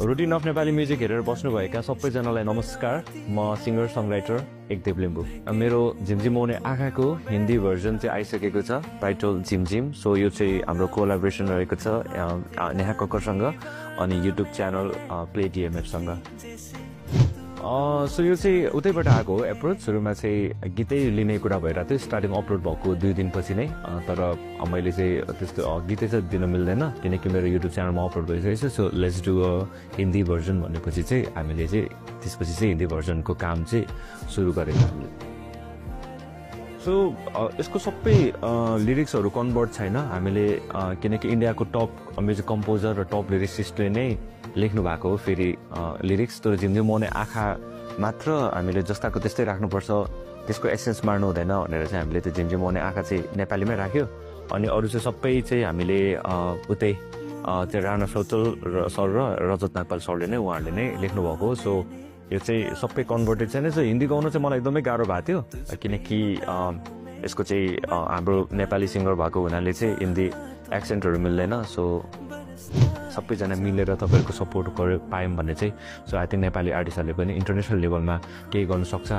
Routine of Nepali music हेरेर बस्नुभएका सबैजनालाई नमस्कार। म सिङ्गर सङराइटर एकदेव लिम्बू। मेरो झिमझिम आउने आँखाको हिन्दी भर्जन चाहिँ आइसकेको छ, टाइटल झिमझिम। सो यो चाहिँ हाम्रो कोलाबोरेसन रहेको छ नेहा कक्करसँग अनि युट्युब च्यानल प्ले डिएमएफसँग। सो यो चाहिँ उतैबाट आएको हो एप्रोच। सुरुमा चाहिँ गीतै लिने कुरा भइरहेको थियो, स्टार्टिङ अपलोड भएको 2 दिनपछि नै। तर मैले चाहिँ त्यस्तो गीतै चाहिँ दिन मिल्दैन किनकि मेरो युट्युब च्यानलमा अपलोड भइसकेको छ। So let's do a Hindi version भनेपछि चाहिँ हामीले चाहिँ त्यसपछि चाहिँ हिन्दी भर्जनको काम चाहिँ सुरु गरेको हामीले। सो यसको सबै लिरिक्सहरू कन्भर्ट छैन हामीले, किनकि इन्डियाको टप म्युजिक कम्पोजर र टप लिरिक्सिस्टले नै लेख्नु भएको हो फेरि लिरिक्स। तर झिमझिम आउने आँखा मात्र हामीले जस्ताको त्यस्तै राख्नुपर्छ, त्यसको एसेन्स मार्नु हुँदैन भनेर चाहिँ हामीले त्यो झिमझिम आउने आँखा चाहिँ नेपालीमै राख्यो। अनि अरू चाहिँ सबै चाहिँ हामीले उतै त्यो राणा सौतल सर र रजत नागपाल सरले नै उहाँहरूले नै लेख्नुभएको हो। सो यो चाहिँ सबै कन्भर्टेड छैन। सो हिन्दी गाउनु चाहिँ मलाई एकदमै गाह्रो भएको थियो किनकि यसको चाहिँ हाम्रो नेपाली सिङ्गर भएको हुनाले चाहिँ हिन्दी एक्सेन्टहरू मिल्दैन। सो सबैजना मिलेर तपाईँहरूको सपोर्ट पायौँ भने चाहिँ सो आई थिङ्क नेपाली आर्टिस्टहरूले पनि इन्टरनेसनल लेभलमा केही गर्नु सक्छ।